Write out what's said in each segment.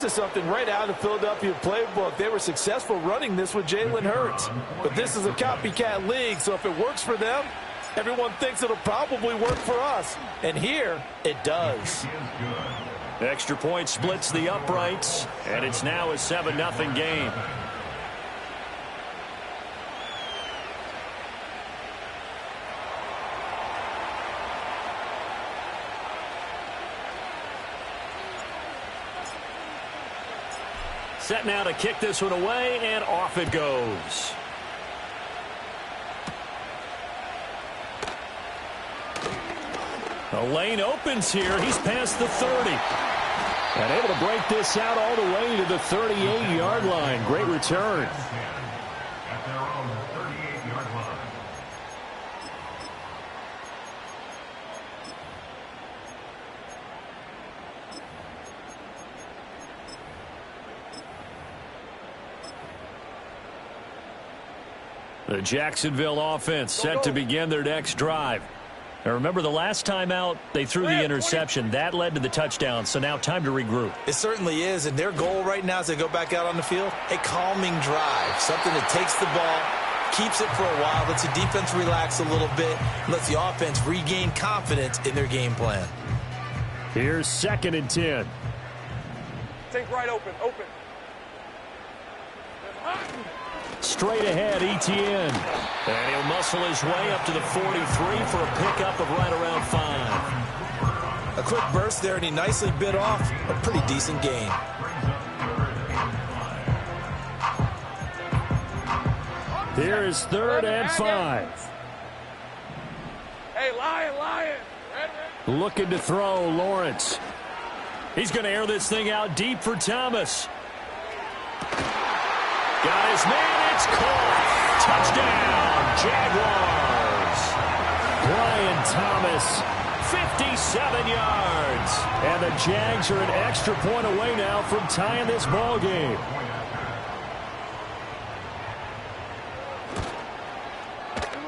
This is something right out of the Philadelphia playbook. They were successful running this with Jalen Hurts. But this is a copycat league, so if it works for them, everyone thinks it'll probably work for us. And here, it does. Extra point splits the uprights, and it's now a 7-0 game. Set now to kick this one away, and off it goes. The lane opens here. He's past the 30. And able to break this out all the way to the 38-yard line. Great return. The Jacksonville offense set to begin their next drive. Now remember, the last time out, they threw the interception. That led to the touchdown, so now time to regroup. It certainly is, and their goal right now as they go back out on the field, a calming drive, something that takes the ball, keeps it for a while, lets the defense relax a little bit, lets the offense regain confidence in their game plan. Here's 2nd and 10. Take right open. Straight ahead, Etienne. And he'll muscle his way up to the 43 for a pickup of right around 5. A quick burst there, and he nicely bit off a pretty decent gain. Here is 3rd and 5. Hey, Lion. Looking to throw, Lawrence. He's going to air this thing out deep for Thomas. Got his man, it's caught. Touchdown, Jaguars. Brian Thomas, 57 yards. And the Jags are an extra point away now from tying this ball game.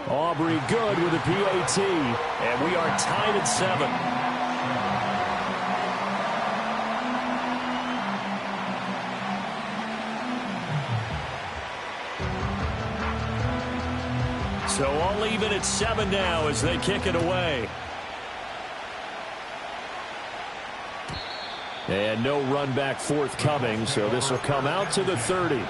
Aubrey good with a PAT, and we are tied at 7. So all even at 7 now as they kick it away. And no run back forthcoming, so this will come out to the 30.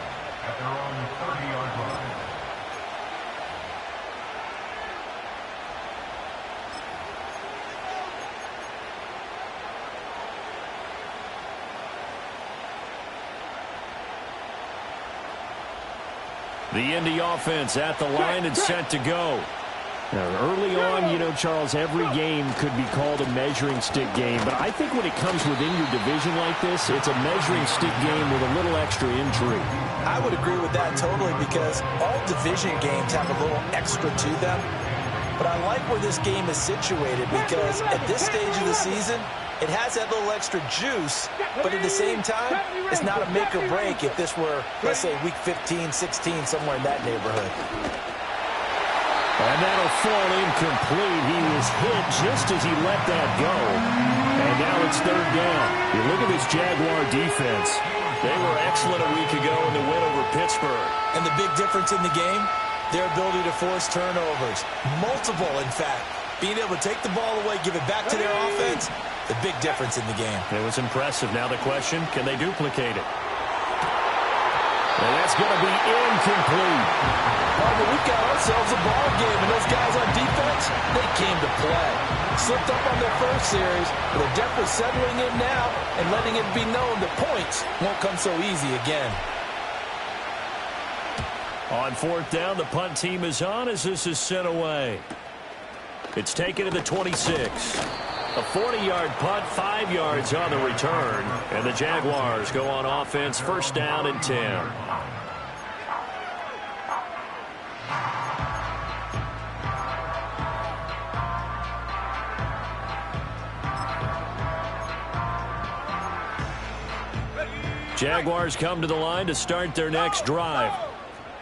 The Indy offense at the line and set to go. Now, early on, you know, Charles, every game could be called a measuring stick game. But I think when it comes within your division like this, it's a measuring stick game with a little extra intrigue. I would agree with that totally because all division games have a little extra to them. But I like where this game is situated because at this stage of the season, it has that little extra juice, but at the same time, it's not a make or break if this were, let's say, week 15, 16, somewhere in that neighborhood. And that'll fall incomplete. He was hit just as he let that go. And now it's 3rd down. You look at this Jaguar defense. They were excellent a week ago in the win over Pittsburgh. And the big difference in the game, their ability to force turnovers. Multiple, in fact. Being able to take the ball away, give it back to their offense, the big difference in the game. It was impressive. Now the question, can they duplicate it? And that's going to be incomplete. But we've got ourselves a ball game, and those guys on defense, they came to play. Slipped up on their first series, but they're definitely settling in now and letting it be known that points won't come so easy again. On 4th down, the punt team is on as this is sent away. It's taken to the 26. A 40-yard punt, 5 yards on the return. And the Jaguars go on offense, 1st down and 10. Jaguars come to the line to start their next drive.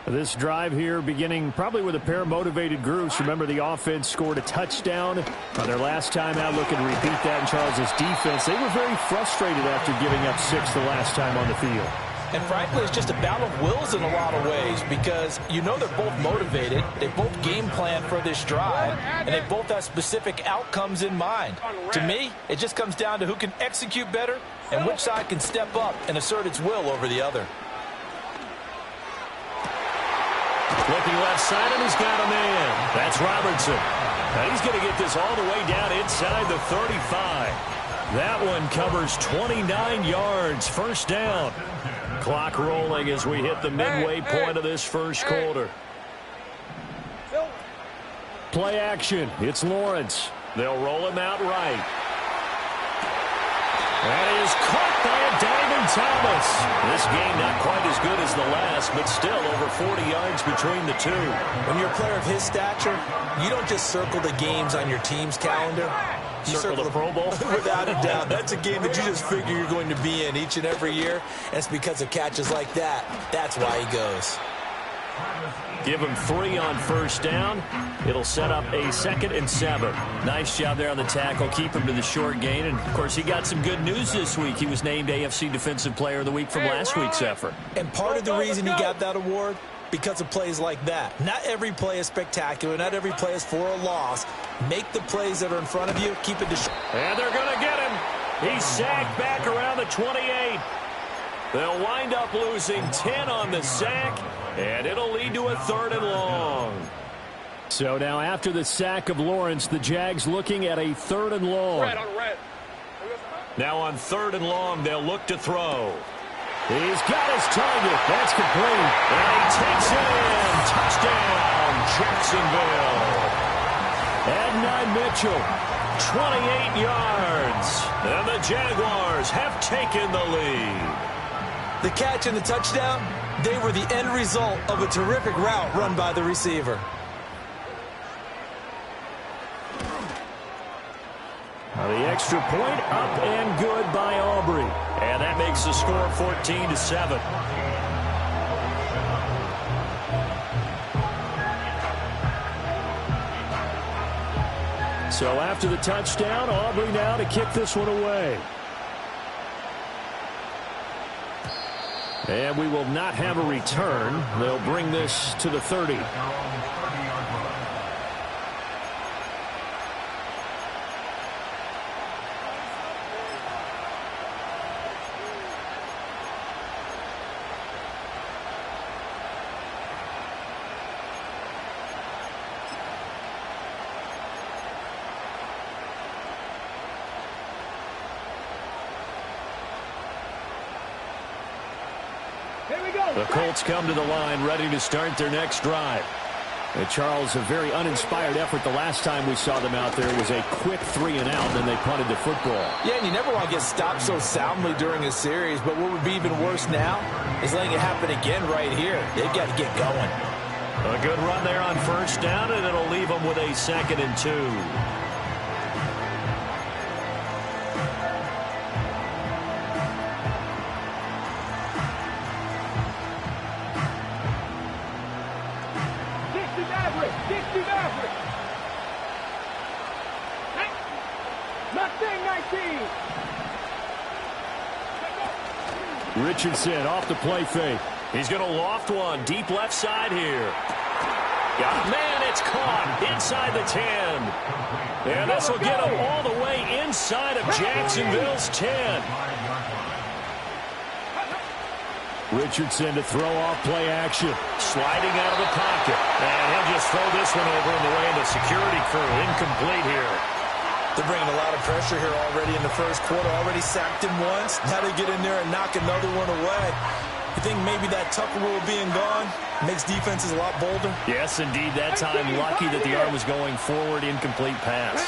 This drive here beginning probably with a pair of motivated groups. Remember, the offense scored a touchdown on their last time out. Looking to repeat that in Charles' defense. They were very frustrated after giving up 6 the last time on the field. And frankly, it's just a battle of wills in a lot of ways because you know they're both motivated. They both game plan for this drive, and they both have specific outcomes in mind. To me, it just comes down to who can execute better and which side can step up and assert its will over the other. Flipping left side, and he's got a man. That's Robertson. Now he's going to get this all the way down inside the 35. That one covers 29 yards. First down. Clock rolling as we hit the midway point of this first quarter. Play action. It's Lawrence. They'll roll him out right. That is caught by a diving Thomas. This game not quite as good as the last, but still over 40 yards between the two. When you're a player of his stature, you don't just circle the games on your team's calendar. You circle the Pro Bowl? Without a doubt. That's a game that you just figure you're going to be in each and every year. And it's because of catches like that. That's why he goes. Give him 3 on first down. It'll set up a 2nd and 7. Nice job there on the tackle. Keep him to the short gain. And, of course, he got some good news this week. He was named AFC Defensive Player of the Week from last week's effort. And part of the reason he got that award, because of plays like that. Not every play is spectacular. Not every play is for a loss. Make the plays that are in front of you. Keep it to short. And they're going to get him. He's sacked back around the 28. They'll wind up losing 10 on the sack, and it'll lead to a 3rd and long. So now after the sack of Lawrence, the Jags looking at a 3rd and long. Now on 3rd and long, they'll look to throw. He's got his target. That's complete. And he takes it in. Touchdown, Jacksonville. Adnan Mitchell, 28 yards. And the Jaguars have taken the lead. The catch and the touchdown, they were the end result of a terrific route run by the receiver. The extra point up and good by Aubrey. And that makes the score 14-7. So after the touchdown, Aubrey now to kick this one away. And we will not have a return. They'll bring this to the 30. The Colts come to the line, ready to start their next drive. And Charles, a very uninspired effort the last time we saw them out there. It was a quick 3 and out, and then they punted the football. Yeah, and you never want to get stopped so soundly during a series, but what would be even worse now is letting it happen again right here. They've got to get going. A good run there on first down, and it'll leave them with a 2nd and 2. Richardson off the play fake. He's going to loft one deep left side here. Man, it's caught inside the 10. And this will get him all the way inside of Jacksonville's 10. Richardson to throw off play action. Sliding out of the pocket. And he'll just throw this one over in the way of the security crew. Incomplete here. They're bringing a lot of pressure here already in the first quarter. Already sacked him once. Now they get in there and knock another one away. You think maybe that Tucker rule being gone makes defenses a lot bolder? Yes, indeed. That time, lucky that the arm was going forward. Incomplete pass.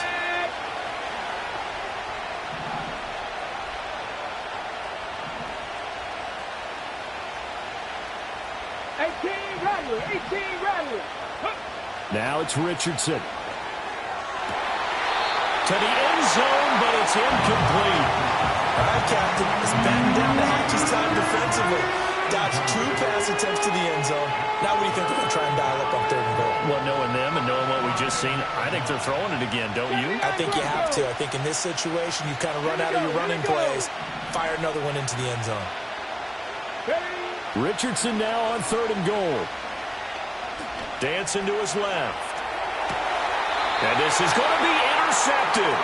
Now it's Richardson. To the end zone, but it's incomplete. All right, Captain. It's batting down the hatches time defensively. Dodged 2 pass attempts to the end zone. Now we Well, knowing them and knowing what we just seen, I think they're throwing it again, don't you? I think you have to. I think in this situation, you kind of run out of your running plays, fire another one into the end zone. Richardson now on 3rd and goal. Dancing to his left. And this is going to be intercepted.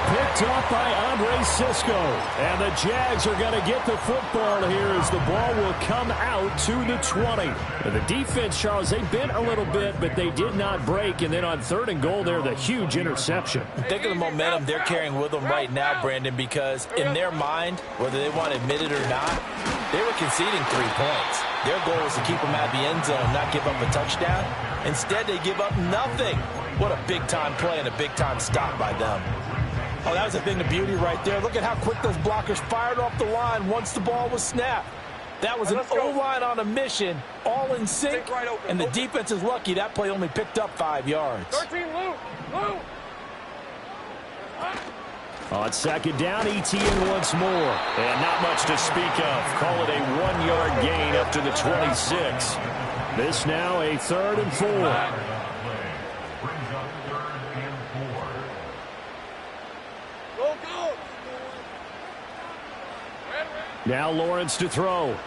Picked off by Andre Cisco. And the Jags are going to get the football here as the ball will come out to the 20. And the defense, Charles, they bent a little bit, but they did not break. And then on 3rd and goal there, the huge interception. Think of the momentum they're carrying with them right now, Brandon, because in their mind, whether they want to admit it or not, they were conceding 3 points. Their goal was to keep them out of the end zone, not give up a touchdown. Instead, they give up nothing. What a big-time play and a big-time stop by them. Oh, that was a thing of beauty right there. Look at how quick those blockers fired off the line once the ball was snapped. That was an O-line on a mission, all in sync, and the defense is lucky that play only picked up 5 yards. 13, Lou. On 2nd down, ETN once more. And not much to speak of. Call it a 1-yard gain up to the 26. This now a 3rd and 4. Now Lawrence to throw. Able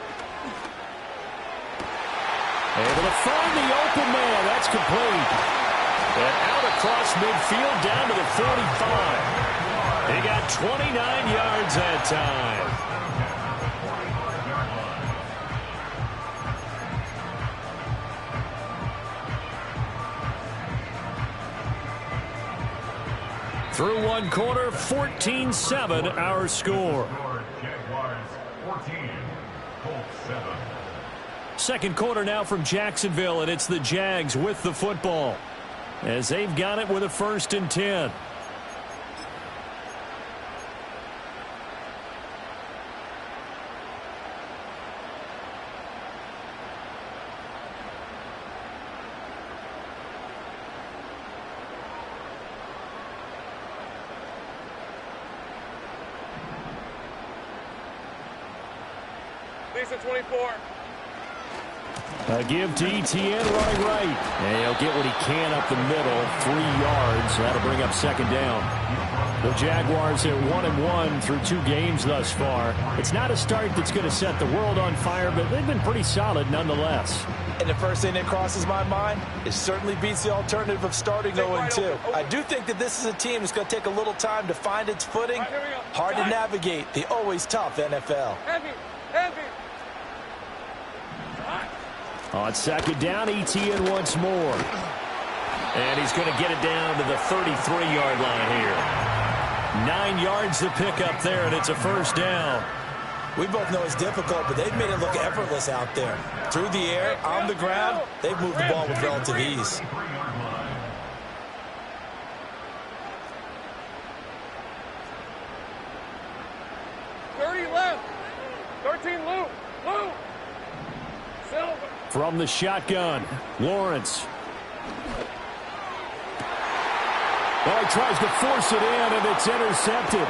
to find the open man. That's complete. And out across midfield down to the 45. He got 29 yards that time. Through one quarter, 14-7 our score. Second quarter now from Jacksonville, and it's the Jags with the football as they've got it with a 1st and 10. Lisa 24. A give to ETN running right. And he'll get what he can up the middle. 3 yards. That'll bring up 2nd down. The Jaguars at 1-1 through 2 games thus far. It's not a start that's going to set the world on fire, but they've been pretty solid nonetheless. And the first thing that crosses my mind, it certainly beats the alternative of starting 0-2. I do think that this is a team that's going to take a little time to find its footing. Hard to navigate the always tough NFL. Heavy. On 2nd down, ETN once more. And he's going to get it down to the 33-yard line here. 9 yards to pick up there, and it's a 1st down. We both know it's difficult, but they've made it look effortless out there. Through the air, on the ground, they've moved the ball with relative ease. Left. 13, Lou. Silver. From the shotgun, Lawrence. Well, he tries to force it in, and it's intercepted.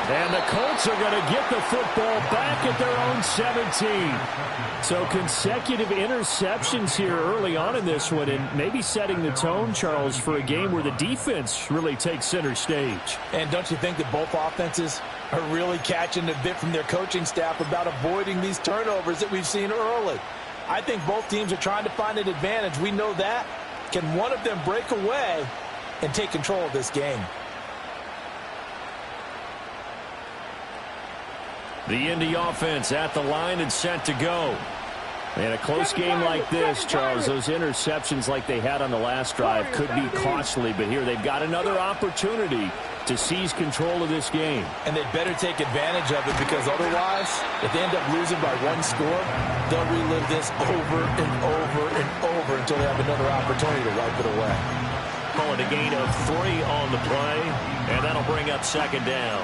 And the Colts are going to get the football back at their own 17. So consecutive interceptions here early on in this one, and maybe setting the tone, Charles, for a game where the defense really takes center stage. And don't you think that both offenses are really catching a bit from their coaching staff about avoiding these turnovers that we've seen early? I think both teams are trying to find an advantage. We know that. Can one of them break away and take control of this game? The Indy offense at the line and set to go. In a close game like this, Charles, those interceptions like they had on the last drive could be costly, but here they've got another opportunity to seize control of this game. And they better take advantage of it, because otherwise, if they end up losing by 1 score, they'll relive this over and over and over until they have another opportunity to wipe it away. Call it a gain of 3 on the play, and that'll bring up 2nd down.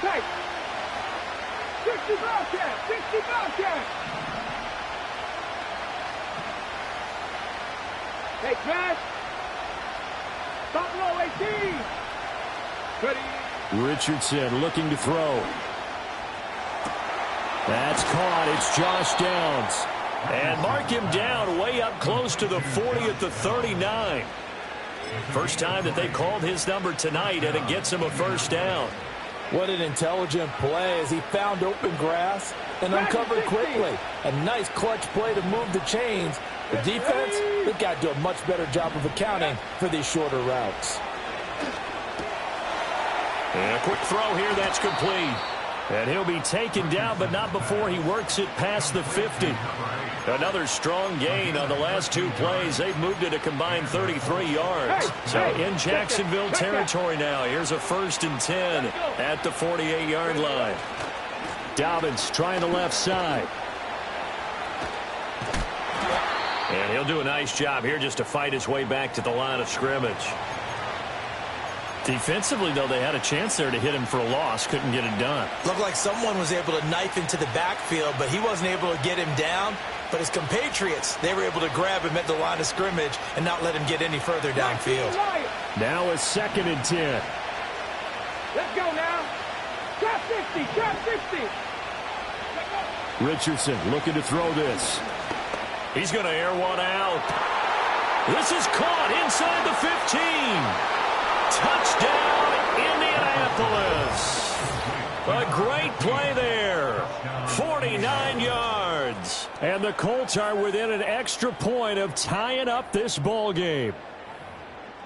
Tight. 60 Bobcat. Hey, Josh. Stop low, 18. Ready. Richardson looking to throw. That's caught. It's Josh Downs. And mark him down way up close to the 40 at the 39. First time that they called his number tonight, and it gets him a first down. What an intelligent play as he found open grass and uncovered quickly. A nice clutch play to move the chains. The defense, they've got to do a much better job of accounting for these shorter routes. And a quick throw here, that's complete. And he'll be taken down, but not before he works it past the 50. Another strong gain on the last two plays. They've moved it a combined 33 yards. So in Jacksonville territory now. Here's a 1st and 10 at the 48-yard line. Dobbins trying the left side. And he'll do a nice job here just to fight his way back to the line of scrimmage. Defensively, though, they had a chance there to hit him for a loss. Couldn't get it done. Looked like someone was able to knife into the backfield, but he wasn't able to get him down. But his compatriots, they were able to grab him at the line of scrimmage and not let him get any further downfield. Now a 2nd and 10. Let's go now. Trap 60, trap 60. Richardson looking to throw this. He's going to air one out. This is caught inside the 15. Touchdown, Indianapolis. A great play there. 49 yards. And the Colts are within an extra point of tying up this ball game.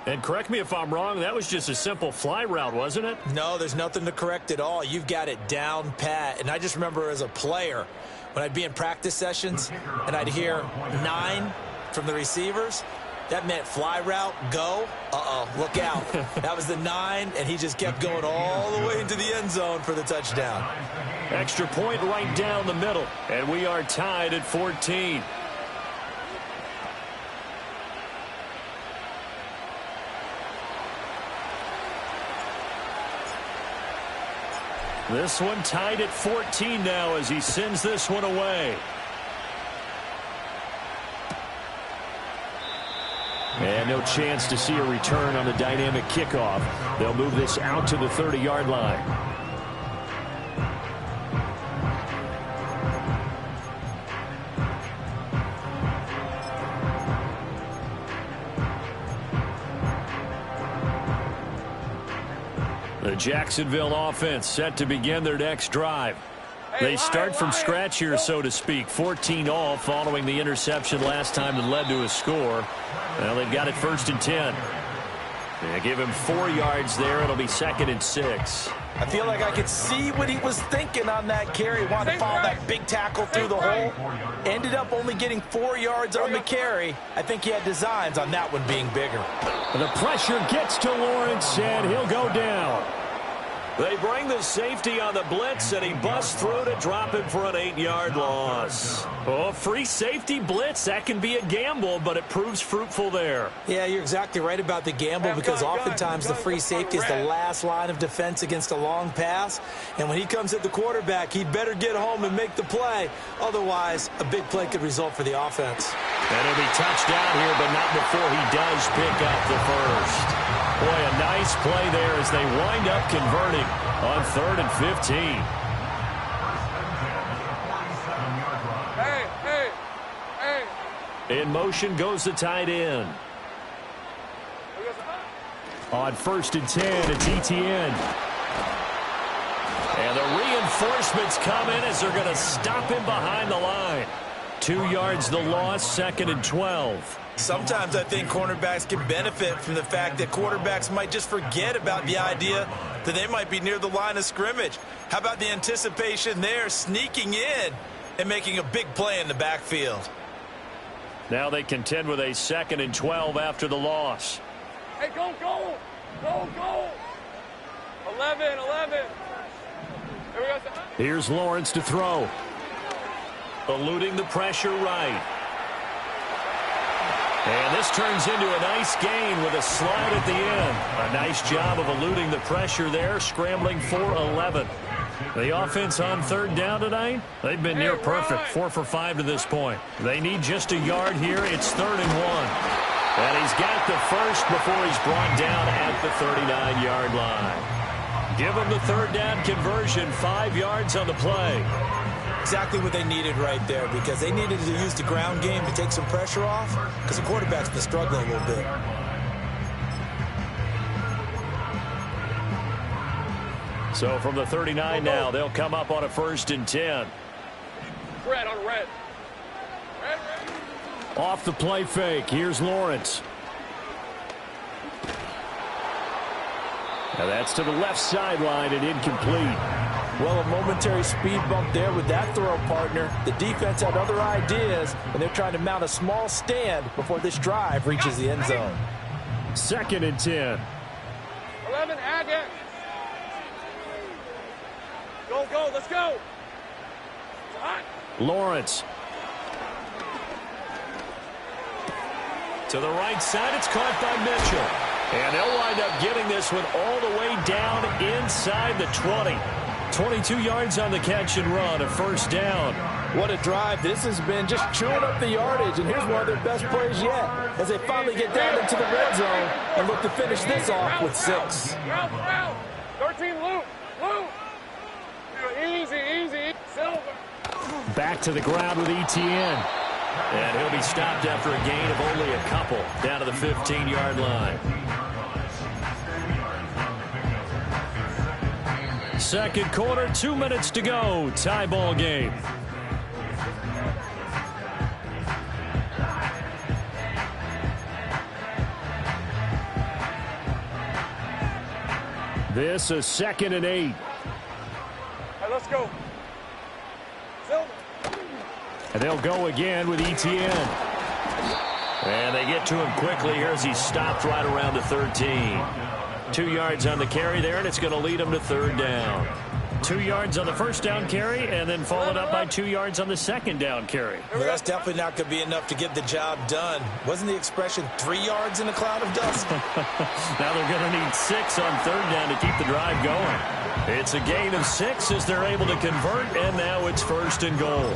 And correct me if I'm wrong, that was just a simple fly route, wasn't it? No, there's nothing to correct at all. You've got it down pat. And I just remember as a player, when I'd be in practice sessions and I'd hear 9 from the receivers, that meant fly route, go. Look out. That was the 9, and he just kept going all the way into the end zone for the touchdown. Extra point right down the middle, and we are tied at 14. This one tied at 14 now as he sends this one away. And no chance to see a return on the dynamic kickoff. They'll move this out to the 30-yard line. The Jacksonville offense set to begin their next drive. They start from scratch here, so to speak. 14 all following the interception last time that led to a score. Well, they've got it 1st and 10. They give him 4 yards there. It'll be 2nd and 6. I feel like I could see what he was thinking on that carry. Wanted to follow that big tackle through the hole. Ended up only getting 4 yards on the carry. I think he had designs on that one being bigger. The pressure gets to Lawrence, and he'll go down. They bring the safety on the blitz, and he busts through to drop him for an 8-yard loss. Oh, free safety blitz, that can be a gamble, but it proves fruitful there. Yeah, you're exactly right about the gamble because oftentimes the free safety is the last line of defense against a long pass. And when he comes at the quarterback, he'd better get home and make the play. Otherwise, a big play could result for the offense. And he'll be touched down here, but not before he does pick up the first. Boy, a nice play there as they wind up converting on 3rd and 15. In motion goes the tight end. On 1st and 10, it's ETN. And the reinforcements come in as they're going to stop him behind the line. 2 yards the loss, 2nd and 12. Sometimes I think cornerbacks can benefit from the fact that quarterbacks might just forget about the idea that they might be near the line of scrimmage. How about the anticipation there, sneaking in and making a big play in the backfield? Now they contend with a 2nd and 12 after the loss. Hey, go, go, go, go. 11. Here we go. Here's Lawrence to throw. Eluding the pressure right. And this turns into a nice gain with a slide at the end. A nice job of eluding the pressure there, scrambling for 11. The offense on 3rd down tonight, they've been near perfect, 4 for 5 to this point. They need just a yard here. It's 3rd and 1. And he's got the first before he's brought down at the 39-yard line. Give him the third down conversion, 5 yards on the play. Exactly what they needed right there, because they needed to use the ground game to take some pressure off, because the quarterback's been struggling a little bit. So from the 39 now, they'll come up on a 1st and 10. Red on red. Red. Off the play fake, here's Lawrence. Now that's to the left sideline and incomplete. Well, a momentary speed bump there with that throw, partner. The defense had other ideas, and they're trying to mount a small stand before this drive reaches the end zone. 2nd and 10. 11, add it. Go, go, let's go. Lawrence. To the right side, it's caught by Mitchell. And they'll wind up getting this one all the way down inside the 20. 22 yards on the catch and run, a 1st down. What a drive. This has been just chewing up the yardage, and here's one of their best plays yet as they finally get down into the red zone and look to finish this off with 6. Route. 13, loop. Easy, easy. Silver. Back to the ground with ETN. And he'll be stopped after a gain of only a couple down to the 15-yard line. 2nd quarter, 2 minutes to go. Tie ball game. This is 2nd and 8. All right, let's go. Silver. And they'll go again with ETN. And they get to him quickly here as he's stopped right around the 13. 2 yards on the carry there, and it's going to lead him to 3rd down. 2 yards on the 1st down carry, and then followed up by 2 yards on the 2nd down carry. Well, that's definitely not going to be enough to get the job done. Wasn't the expression 3 yards in a cloud of dust? Now they're going to need 6 on 3rd down to keep the drive going. It's a gain of 6 as they're able to convert, and now it's 1st and goal.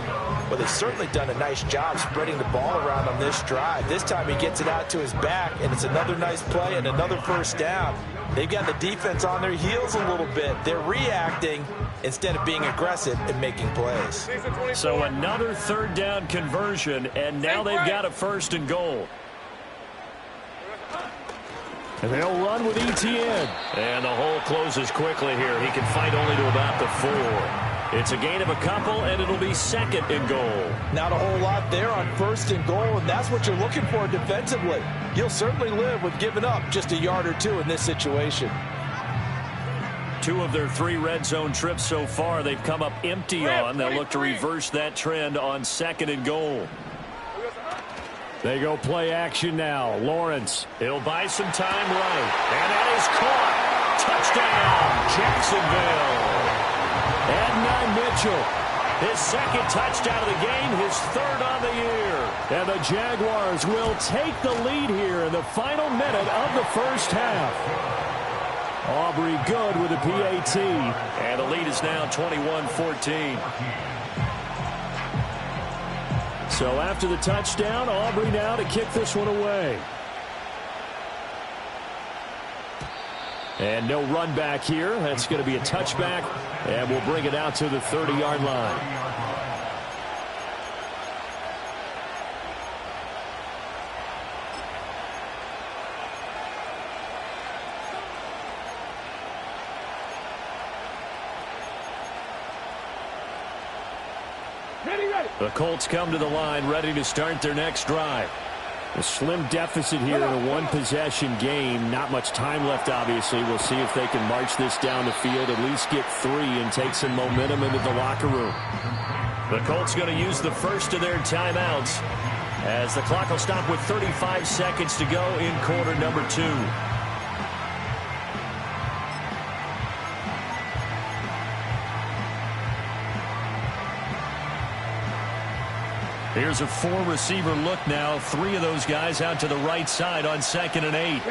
Well, they've certainly done a nice job spreading the ball around on this drive. This time he gets it out to his back, and it's another nice play and another 1st down. They've got the defense on their heels a little bit. They're reacting instead of being aggressive and making plays. So another 3rd down conversion, and now they've got a 1st and goal. And they'll run with ETN. And the hole closes quickly here. He can fight only to about the 4. It's a gain of a couple, and it'll be 2nd and goal. Not a whole lot there on 1st and goal, and that's what you're looking for defensively. You'll certainly live with giving up just a yard or 2 in this situation. 2 of their 3 red zone trips so far they've come up empty on. They'll look to reverse that trend on 2nd and goal. They go play action now. Lawrence. He'll buy some time right. And that is caught. Touchdown, Jacksonville. Adnan Mitchell, his 2nd touchdown of the game, his 3rd on the year. And the Jaguars will take the lead here in the final minute of the 1st half. Aubrey good with a PAT. And the lead is now 21-14. So after the touchdown, Aubrey now to kick this one away. And no run back here. That's going to be a touchback, and we'll bring it out to the 30-yard line. Ready. The Colts come to the line, ready to start their next drive. A slim deficit here in a one-possession game. Not much time left, obviously. We'll see if they can march this down the field, at least get 3 and take some momentum into the locker room. The Colts going to use the first of their timeouts as the clock will stop with 35 seconds to go in quarter number 2. Here's a 4-receiver look now. 3 of those guys out to the right side on 2nd and 8.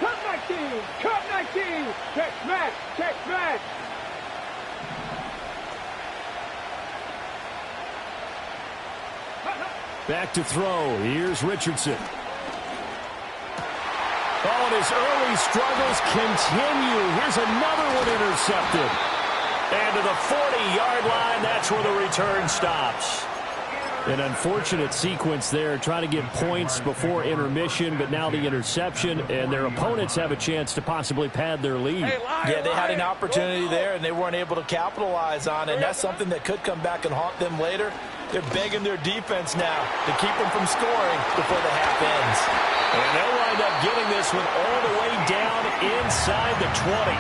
Cut 19! Cut 19! Check smash! Check smash! Back to throw. Here's Richardson. Oh, and his early struggles continue. Here's another one intercepted. And to the 40-yard line, that's where the return stops. An unfortunate sequence there, trying to get points before intermission, but now the interception, and their opponents have a chance to possibly pad their lead. Yeah, they had an opportunity there, and they weren't able to capitalize on it, and that's something that could come back and haunt them later. They're begging their defense now to keep them from scoring before the half ends. And they'll wind up getting this one all the way down inside the 20.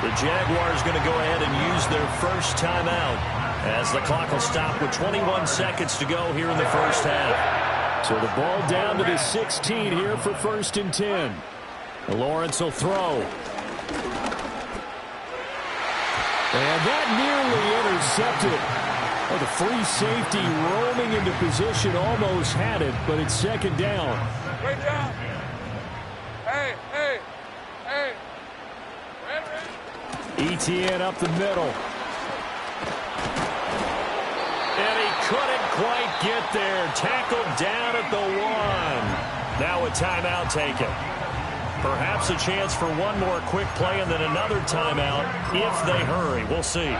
The Jaguars going to go ahead and use their first timeout, as the clock will stop with 21 seconds to go here in the first half. So the ball down to the 16 here for 1st and 10. Lawrence will throw. And that nearly intercepted. Oh, the free safety roaming into position almost had it, but it's 2nd down. Great job. Hey. ETN up the middle. And he couldn't quite get there. Tackled down at the 1. Now a timeout taken. Perhaps a chance for one more quick play and then another timeout if they hurry. We'll see.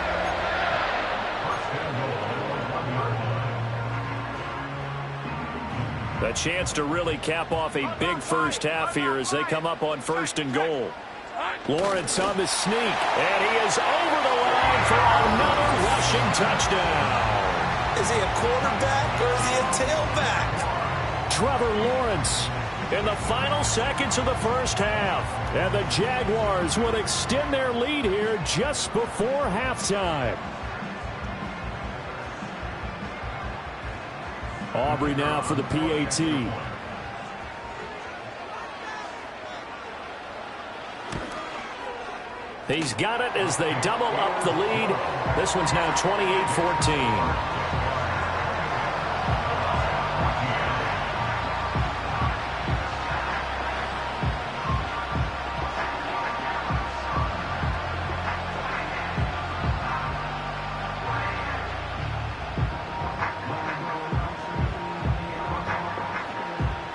A chance to really cap off a big first half here as they come up on 1st and goal. Lawrence on the sneak, and he is over the line for another rushing touchdown. Is he a quarterback or is he a tailback? Trevor Lawrence in the final seconds of the first half. And the Jaguars would extend their lead here just before halftime. Aubrey now for the PAT. He's got it as they double up the lead. This one's now 28-14.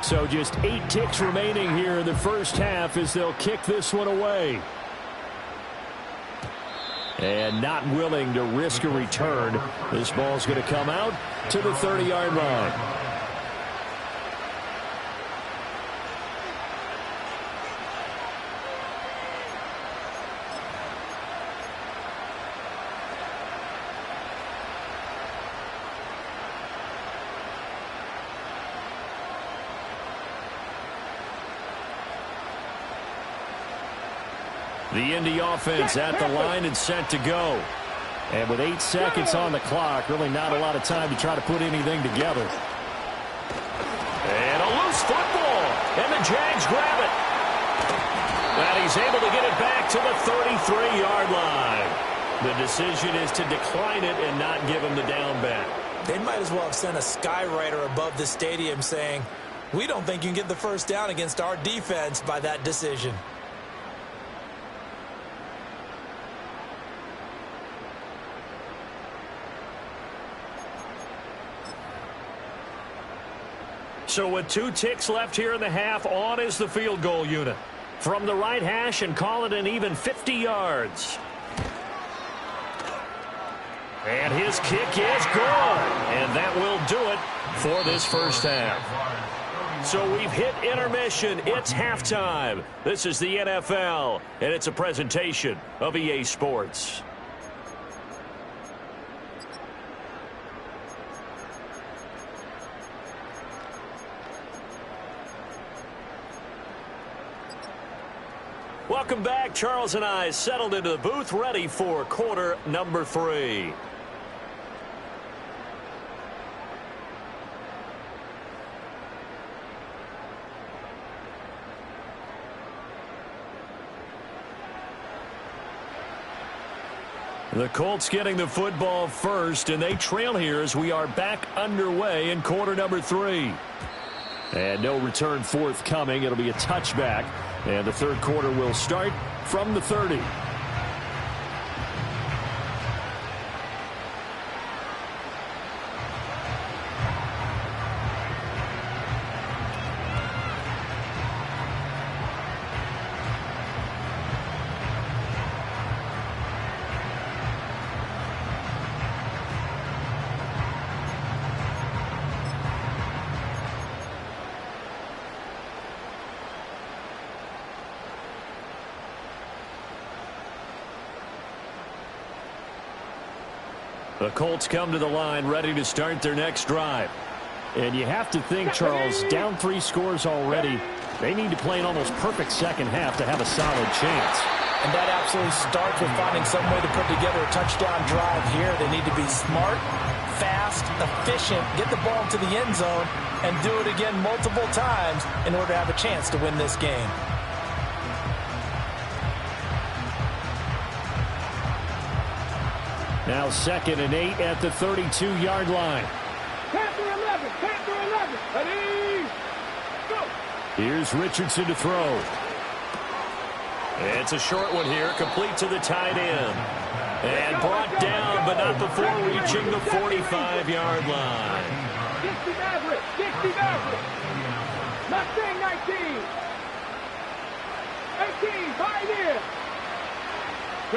So just 8 ticks remaining here in the first half as they'll kick this one away. And not willing to risk a return. This ball's going to come out to the 30-yard line. The Indy offense at the line and set to go. And with 8 seconds on the clock, really not a lot of time to try to put anything together. And a loose football. And the Jags grab it. And he's able to get it back to the 33-yard line. The decision is to decline it and not give him the down back. They might as well have sent a skywriter above the stadium saying, we don't think you can get the first down against our defense by that decision. So with 2 ticks left here in the half, on is the field goal unit. From the right hash and call it an even 50 yards. And his kick is good. And that will do it for this first half. So we've hit intermission. It's halftime. This is the NFL, and it's a presentation of EA Sports. Welcome back. Charles and I settled into the booth, ready for quarter number 3. The Colts getting the football first, and they trail here as we are back underway in quarter number 3. And no return forthcoming. It'll be a touchback. And the third quarter will start from the 30. The Colts come to the line ready to start their next drive. And you have to think, Charles, down 3 scores already. They need to play an almost perfect second half to have a solid chance. And that absolutely starts with finding some way to put together a touchdown drive here. They need to be smart, fast, efficient, get the ball into the end zone, and do it again multiple times in order to have a chance to win this game. Now 2nd and 8 at the 32-yard line. Panther 11, Panther 11. Ready, go. Here's Richardson to throw. It's a short one here, complete to the tight end. And brought down, but not before reaching the 45-yard line. 60 Maverick, 60 Maverick. Mustang 19. 18, 5 in.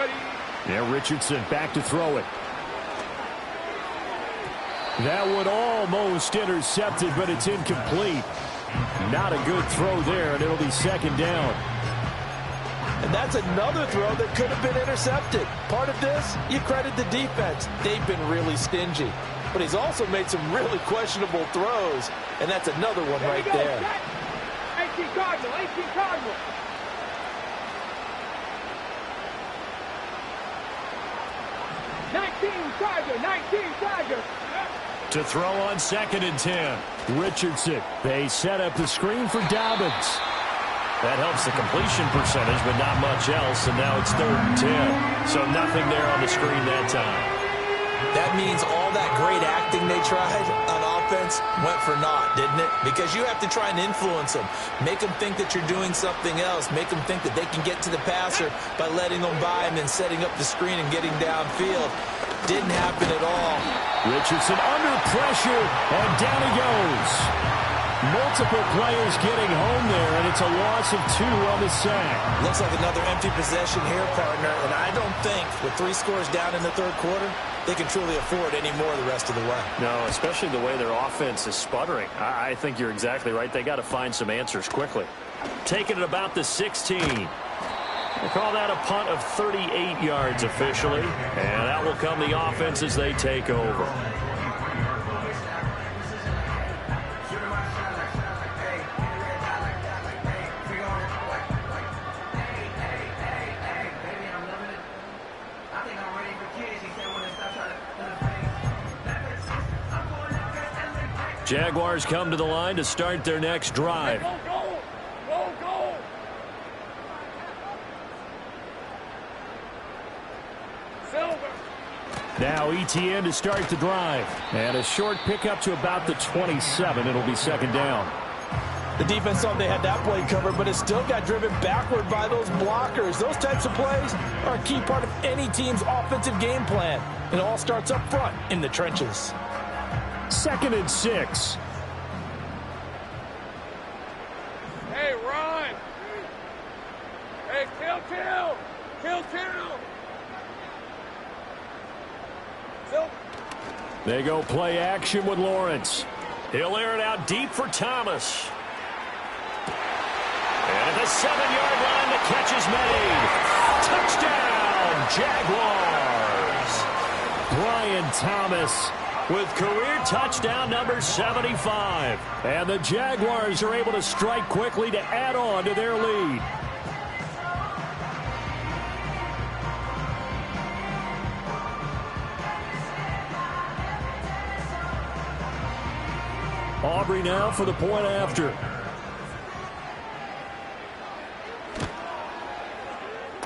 Ready. Now Richardson back to throw it. That one almost intercepted, but it's incomplete. Not a good throw there, and it'll be 2nd down. And that's another throw that could have been intercepted. Part of this, you credit the defense. They've been really stingy. But he's also made some really questionable throws, and that's another one right there. 18 Cardinal, 18 Cardinal. To throw on 2nd and 10. Richardson. They set up the screen for Dobbins. That helps the completion percentage, but not much else. And now it's 3rd and 10. So nothing there on the screen that time. That means all that great acting they tried on offense went for naught, didn't it? Because you have to try and influence them. Make them think that you're doing something else. Make them think that they can get to the passer by letting them by and then setting up the screen and getting downfield. Didn't happen at all. Richardson under pressure, and down he goes. Multiple players getting home there, and it's a loss of 2 on the sack. Looks like another empty possession here, partner, and I don't think with 3 scores down in the 3rd quarter, they can truly afford any more the rest of the way. No, especially the way their offense is sputtering. I think you're exactly right. They got to find some answers quickly. Taking it about the 16. We'll call that a punt of 38 yards officially, and that will come the offense as they take over. Jaguars come to the line to start their next drive. Go, go, go, go. Silver. Now ETN to start the drive. And a short pickup to about the 27. It'll be 2nd down. The defense thought they had that play covered, but it still got driven backward by those blockers. Those types of plays are a key part of any team's offensive game plan. It all starts up front in the trenches. 2nd and 6. Hey, run. Hey, kill. Silver. They go play action with Lawrence. He'll air it out deep for Thomas. And at the 7-yard line, the catch is made. Touchdown, Jaguars. Brian Thomas with career touchdown number 75. And the Jaguars are able to strike quickly to add on to their lead. Aubrey now for the point after.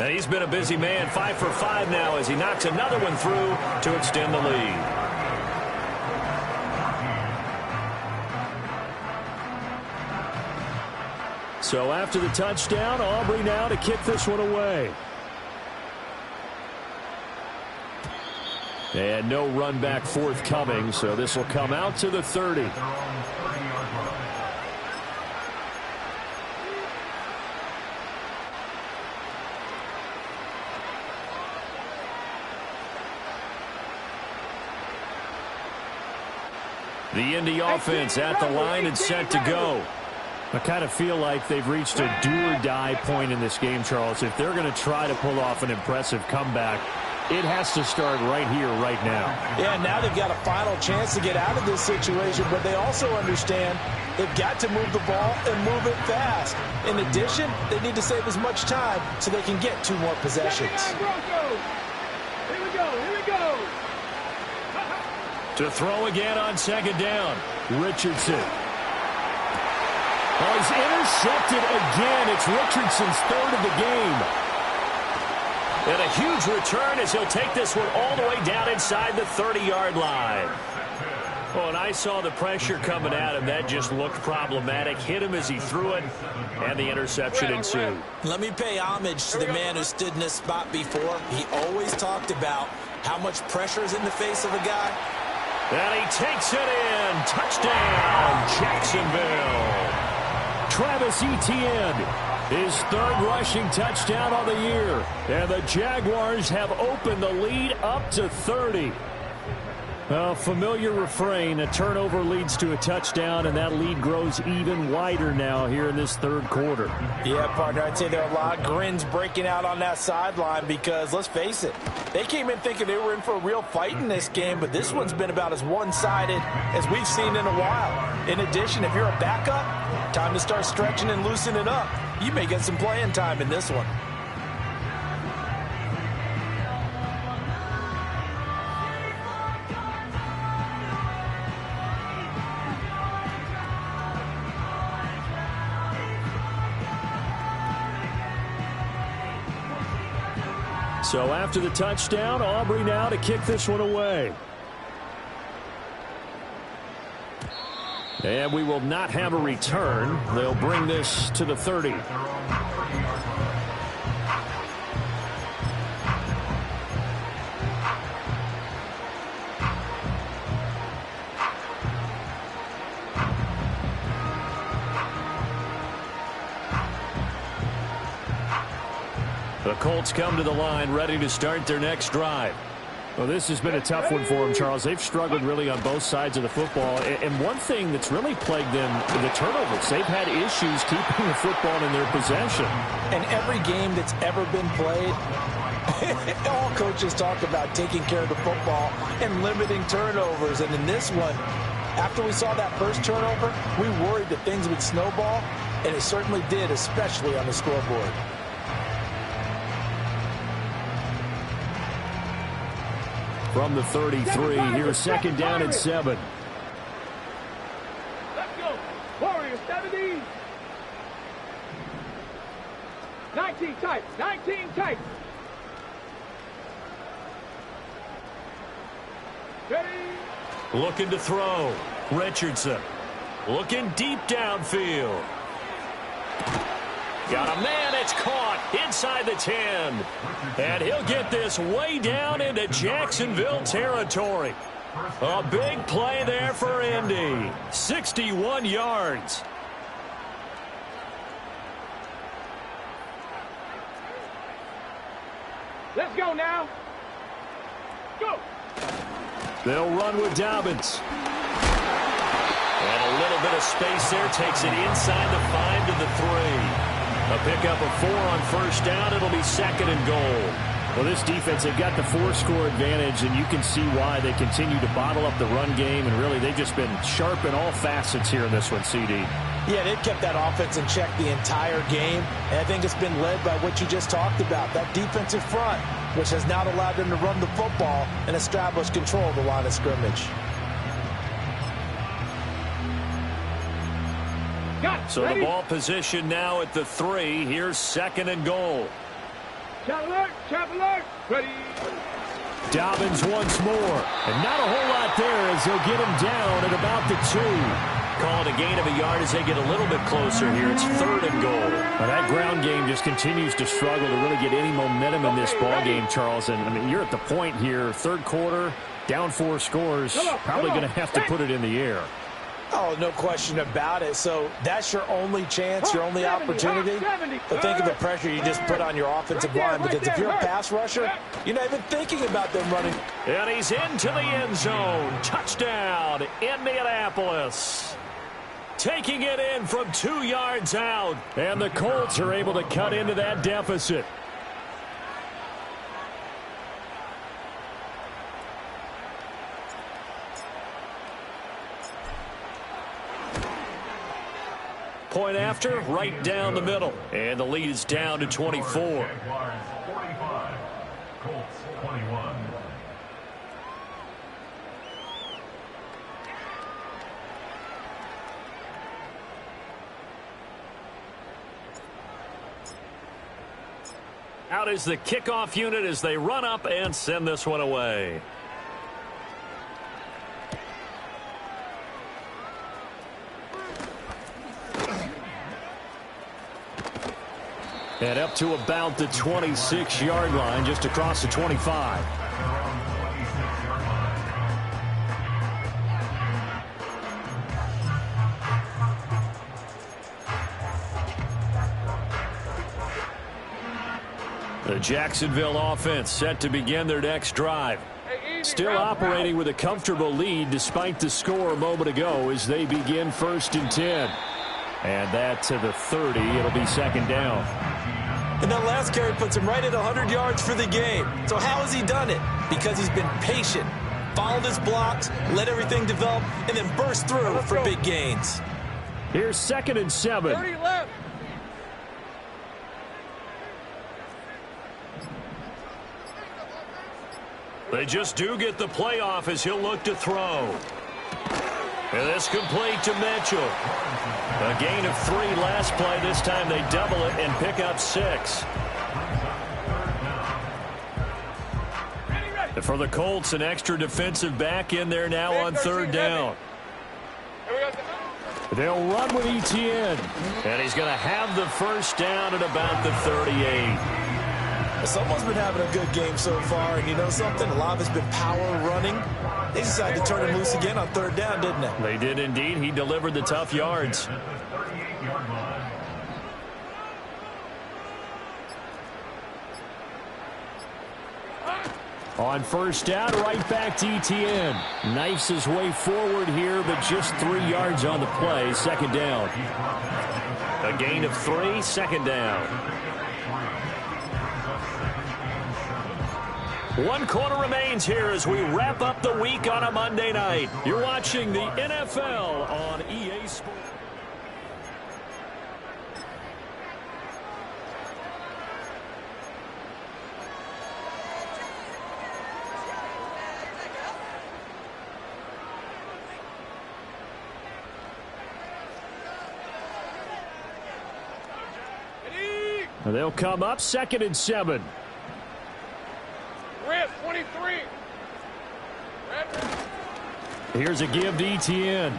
And he's been a busy man, 5 for 5 now as he knocks another one through to extend the lead. So after the touchdown, Aubrey now to kick this one away. And no run back forthcoming, so this will come out to the 30. The Indy offense at the line and set to go. I kind of feel like they've reached a do-or-die point in this game, Charles. If they're going to try to pull off an impressive comeback, It has to start right here, right now. Yeah, now they've got a final chance to get out of this situation, but they also understand they've got to move the ball and move it fast. In addition, they need to save as much time so they can get 2 more possessions. Here we go, here we go. To throw again on second down, Richardson. Oh, he's intercepted again. It's Richardson's 3rd of the game. And a huge return as he'll take this one all the way down inside the 30-yard line. Oh, and I saw the pressure coming at him. That just looked problematic. Hit him as he threw it, and the interception ensued. Let me pay homage to the man who stood in this spot before. He always talked about how much pressure is in the face of a guy. And he takes it in. Touchdown, Jacksonville. Travis Etienne, his 3rd rushing touchdown of the year. And the Jaguars have opened the lead up to 30. A familiar refrain, a turnover leads to a touchdown, and that lead grows even wider now here in this 3rd quarter. Yeah, partner, I'd say there are a lot of grins breaking out on that sideline because, let's face it, they came in thinking they were in for a real fight in this game, but this one's been about as one-sided as we've seen in a while. In addition, if you're a backup, time to start stretching and loosening up. You may get some playing time in this one. So after the touchdown, Aubrey now to kick this one away. And we will not have a return. They'll bring this to the 30. The Colts come to the line, ready to start their next drive. Well, this has been a tough one for them, Charles. They've struggled really on both sides of the football. And one thing that's really plagued them, the turnovers. They've had issues keeping the football in their possession. And every game that's ever been played, all coaches talk about taking care of the football and limiting turnovers. And in this one, after we saw that first turnover, we worried that things would snowball, and it certainly did, especially on the scoreboard. From the 33, here's 2nd down and 7. Let's go. Warriors, 70. 19 tight. 19 tight. Ready. Looking to throw. Richardson. Looking deep downfield. Got a man, it's caught inside the 10. And he'll get this way down into Jacksonville territory. A big play there for Indy. 61 yards. Let's go now. Go. They'll run with Dobbins. And a little bit of space there. Takes it inside the 5 to the 3. A pickup of 4 on first down. It'll be 2nd and goal. Well, this defense, they've got the 4-score advantage, and you can see why they continue to bottle up the run game, and really they've just been sharp in all facets here in this one, CD. Yeah, they've kept that offense in check the entire game, and I think it's been led by what you just talked about, that defensive front, which has now allowed them to run the football and establish control of the line of scrimmage. So the ball position now at the 3. Here's 2nd and goal. Trap alert, trap alert. Ready. Dobbins once more. And not a whole lot there as they'll get him down at about the 2. Call it a gain of a yard as they get a little bit closer here. It's 3rd and goal. Well, that ground game just continues to struggle to really get any momentum in this ball game, Charles. And, I mean, you're at the point here, 3rd quarter, down 4 scores, probably going to have to put it in the air. Oh, no question about it. So that's your only chance, your only opportunity. But think of the pressure you just put on your offensive line, because if you're a pass rusher, you're not even thinking about them running. And he's into the end zone. Touchdown, Indianapolis. Taking it in from 2 yards out. And the Colts are able to cut into that deficit. Point after, right down the middle. And the lead is down to 24. Colts 21. Out is the kickoff unit as they run up and send this one away. And up to about the 26-yard line, just across the 25. The Jacksonville offense set to begin their next drive. Still operating with a comfortable lead despite the score a moment ago as they begin 1st and 10. And that to the 30. It'll be 2nd down. And that last carry puts him right at 100 yards for the game. So how has he done it? Because he's been patient, followed his blocks, let everything develop, and then burst through for big gains. Here's 2nd and 7. 30 left. They just do get the playoff as he'll look to throw. And this complete to Mitchell. A gain of 3 last play. This time they double it and pick up 6. And for the Colts, an extra defensive back in there now on 3rd down. They'll run with Etienne. And he's going to have the 1st down at about the 38. Someone's been having a good game so far, and you know something? A lot of it's been power running. They decided to turn him loose again on 3rd down, didn't they? They did indeed. He delivered the tough yards. On 1st down, right back to Etienne. Knifes his way forward here, but just 3 yards on the play. 2nd down. A gain of 3, 2nd down. 1 quarter remains here as we wrap up the week on a Monday night. You're watching the NFL on EA Sports. They'll come up 2nd and 7. Red 23. Here's a give to Etienne.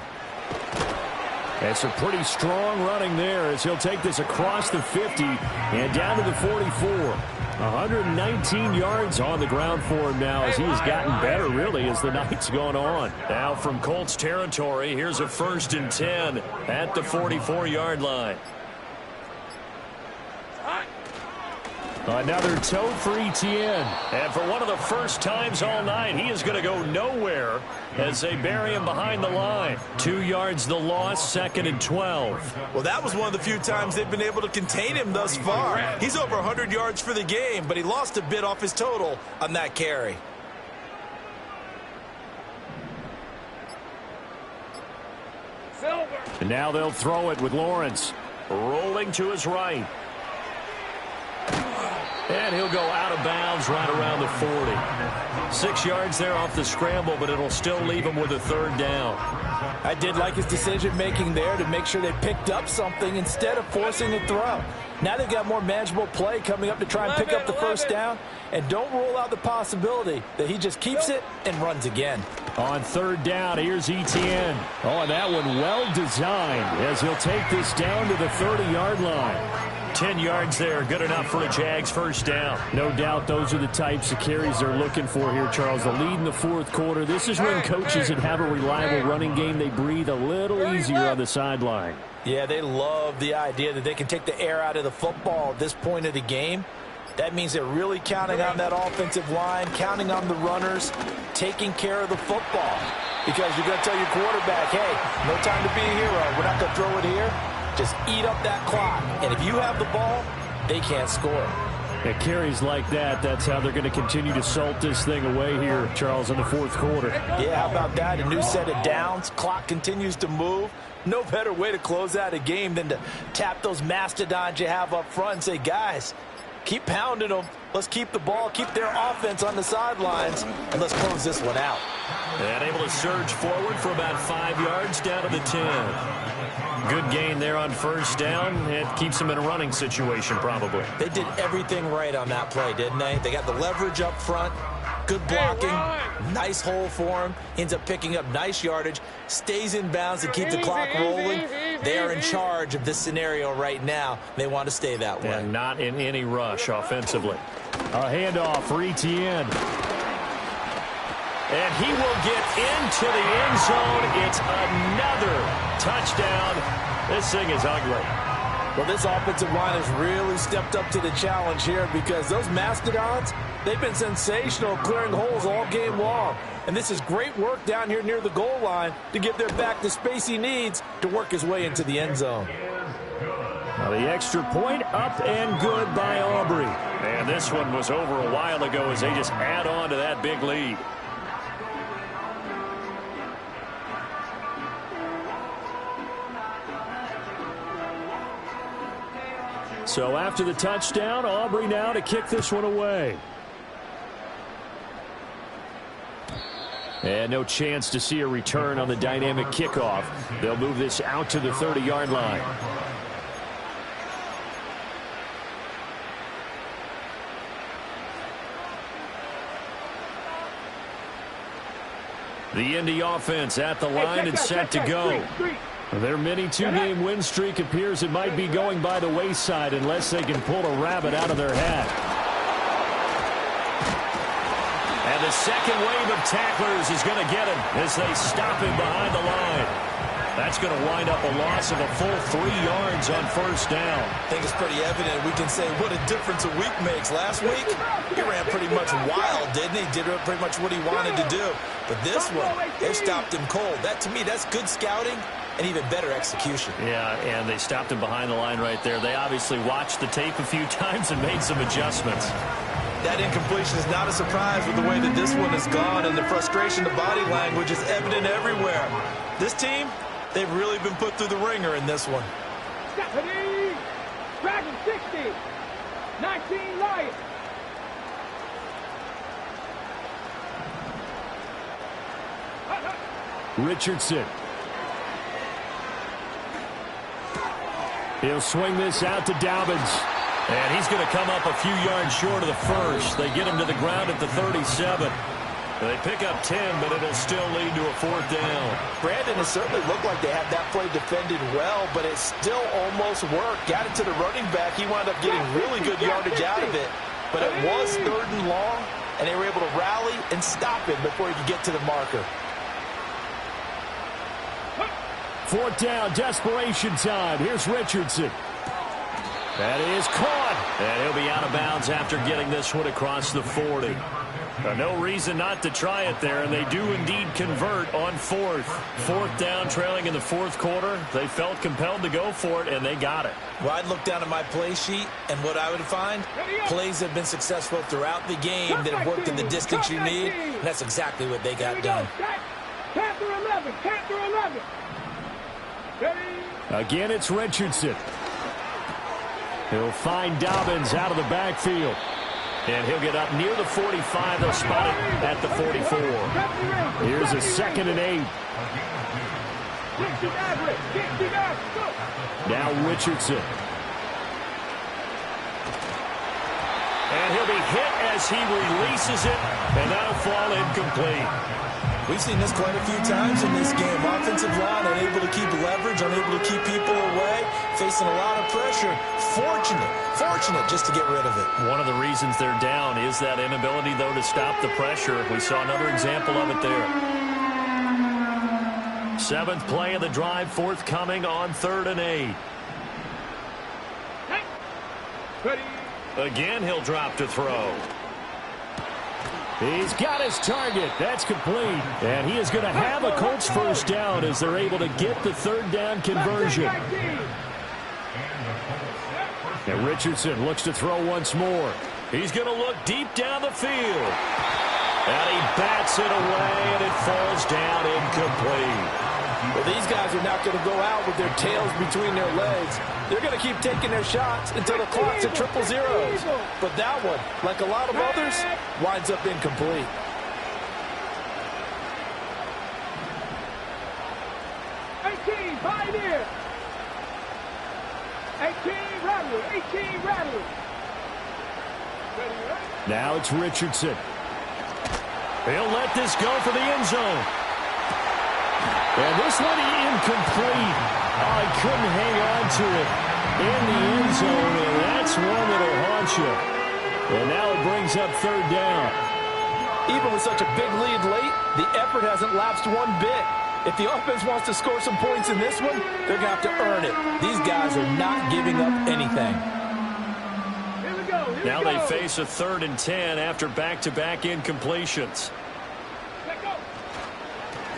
That's a pretty strong running there as he'll take this across the 50 and down to the 44. 119 yards on the ground for him now as he has gotten better, really, as the night's gone on. Now from Colts territory, here's a 1st and 10 at the 44-yard line. Another tote for Etienne. And for one of the first times all night, he is going to go nowhere as they bury him behind the line. 2 yards the loss, 2nd and 12. Well, that was one of the few times they've been able to contain him thus far. He's over 100 yards for the game, but he lost a bit off his total on that carry. And now they'll throw it with Lawrence. Rolling to his right. And he'll go out of bounds right around the 40. 6 yards there off the scramble, but it'll still leave him with a 3rd down. I did like his decision-making there to make sure they picked up something instead of forcing a throw. Now they've got more manageable play coming up to try and pick up the 1st down. And don't rule out the possibility that he just keeps it and runs again. On 3rd down, here's Etienne. Oh, and that one well designed as he'll take this down to the 30-yard line. 10 yards there, good enough for a Jags 1st down. No doubt those are the types of carries they're looking for here, Charles. The lead in the 4th quarter. This is when coaches that have a reliable running game, they breathe a little easier on the sideline. Yeah, they love the idea that they can take the air out of the football at this point of the game. That means they're really counting on that offensive line, counting on the runners, taking care of the football. Because you're going to tell your quarterback, hey, no time to be a hero. We're not going to throw it here. Just eat up that clock. And if you have the ball, they can't score. At carries like that, that's how they're going to continue to salt this thing away here, Charles, in the fourth quarter. Yeah, how about that? A new set of downs. Clock continues to move. No better way to close out a game than to tap those mastodons you have up front and say, guys, keep pounding them. Let's keep the ball, keep their offense on the sidelines, and let's close this one out. And able to surge forward for about 5 yards down to the 10. Good gain there on first down. It keeps them in a running situation, probably. They did everything right on that play, didn't they? They got the leverage up front, good blocking, nice hole for him, ends up picking up nice yardage, stays in bounds to keep the clock rolling. They are in charge of this scenario right now. They want to stay that way. And not in any rush offensively. A handoff for Etienne. And he will get into the end zone. It's another touchdown. This thing is ugly. Well, this offensive line has really stepped up to the challenge here because those mastodons, they've been sensational clearing holes all game long. And this is great work down here near the goal line to give their back the space he needs to work his way into the end zone. Now the extra point up and good by Aubrey. And this one was over a while ago as they just add on to that big lead. So after the touchdown, Aubrey now to kick this one away. And no chance to see a return on the dynamic kickoff. They'll move this out to the 30-yard line. The Indy offense at the line and set to go. Their mini two-game win streak appears it might be going by the wayside unless they can pull a rabbit out of their hat. And the second wave of tacklers is going to get him as they stop him behind the line. That's going to wind up a loss of a full 3 yards on first down. I think it's pretty evident. We can say what a difference a week makes. Last week, he ran pretty much wild, didn't he? Did pretty much what he wanted to do. But this one, they stopped him cold. That, to me, that's good scouting and even better execution. Yeah, and they stopped him behind the line right there. They obviously watched the tape a few times and made some adjustments. That incompletion is not a surprise with the way that this one has gone, and the frustration, the body language is evident everywhere. This team, they've really been put through the ringer in this one. Stephanie, Dragon 60, 19 Lions. Richardson. He'll swing this out to Dobbins. And he's going to come up a few yards short of the first. They get him to the ground at the 37. They pick up 10, but it'll still lead to a fourth down. Brandon, it certainly looked like they had that play defended well, but it still almost worked. Got it to the running back. He wound up getting really good yardage out of it. But it was 3rd and long, and they were able to rally and stop it before he could get to the marker. Fourth down, desperation time. Here's Richardson. That is caught. And he'll be out of bounds after getting this one across the 40. No reason not to try it there, and they do indeed convert on fourth. Fourth down, trailing in the fourth quarter. They felt compelled to go for it, and they got it. Well, I'd look down at my play sheet, and what I would find, plays have been successful throughout the game that have worked in the distance you need, and that's exactly what they got done. Panther 11, Panther 11. Again, it's Richardson. He'll find Dobbins out of the backfield. And he'll get up near the 45. They'll spot it at the 44. Here's a 2nd and 8. Now Richardson. And he'll be hit as he releases it. And that'll fall incomplete. We've seen this quite a few times in this game. Offensive line unable to keep leverage, unable to keep people away, facing a lot of pressure. Fortunate just to get rid of it. One of the reasons they're down is that inability, though, to stop the pressure. We saw another example of it there. 7th play of the drive, forthcoming on 3rd and 8. Again, he'll drop to throw. He's got his target. That's complete. And he is going to have a Colts first down as they're able to get the 3rd down conversion. And Richardson looks to throw once more. He's going to look deep down the field. And he bats it away, and it falls down incomplete. Well, these guys are not going to go out with their tails between their legs. They're going to keep taking their shots until the clock's at triple zeros. But that one, like a lot of others, winds up incomplete. Pioneer. 18 Rattler. 18 Rattler. Now it's Richardson. He'll let this go for the end zone. And this one incomplete. Oh, he couldn't hang on to it in the end zone, and that's one that'll haunt you. And now it brings up third down. Even with such a big lead late, the effort hasn't lapsed one bit. If the offense wants to score some points in this one, they're going to have to earn it. These guys are not giving up anything. Now they face a 3rd and 10 after back-to-back incompletions.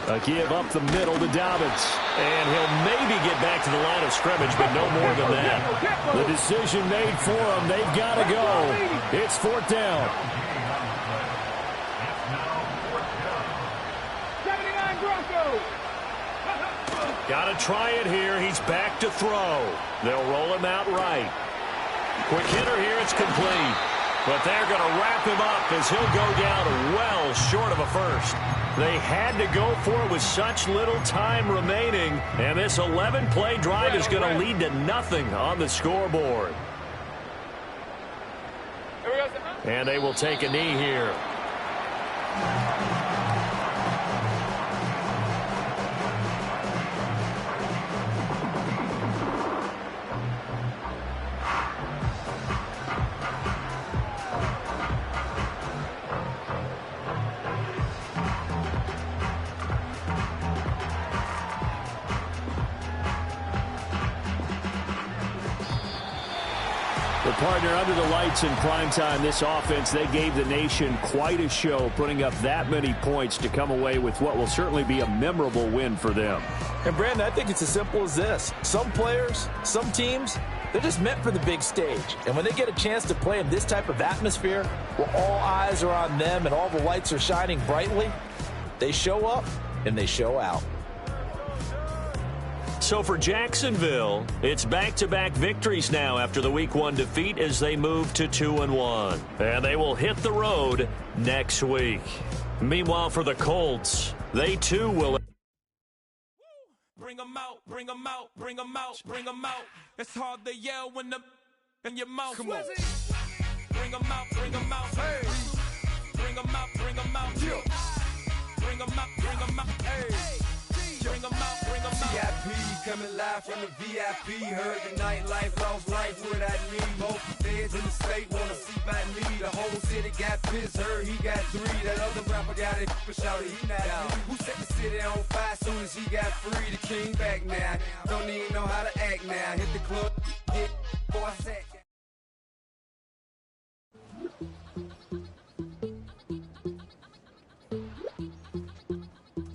A give up the middle to Dobbins. And he'll maybe get back to the line of scrimmage, but no more than that. The decision made for them. They've got to go. It's 4th down. 79 Broncos. Got to try it here. He's back to throw. They'll roll him out right. Quick hitter here. It's complete. But they're going to wrap him up as he'll go down well short of a first. They had to go for it with such little time remaining. And this 11-play drive is going to lead to nothing on the scoreboard. And they will take a knee here. Partner, under the lights in primetime, this offense, they gave the nation quite a show, putting up that many points to come away with what will certainly be a memorable win for them. And, Brandon, I think it's as simple as this. Some players, some teams, they're just meant for the big stage. And when they get a chance to play in this type of atmosphere, where all eyes are on them and all the lights are shining brightly, they show up and they show out. So for Jacksonville, it's back-to-back victories now after the Week 1 defeat as they move to 2-1. And they will hit the road next week. Meanwhile, for the Colts, they too will. Bring them out, bring them out, bring them out, bring them out. It's hard to yell when the in your mouth. Come on. Bring them out, bring them out. Hey. Bring them out, bring them out. Yeah. Bring them out, bring them out. Hey. Bring them out, bring them out. VIP coming live from the VIP. Heard the nightlife, lost life without me. Both feds in the state wanna see by me. The whole city got pissed, heard he got 3. That other rapper got it, but shouted he not out. Who set the city on fire soon as he got free? The king back now. Don't even know how to act now. Hit the club.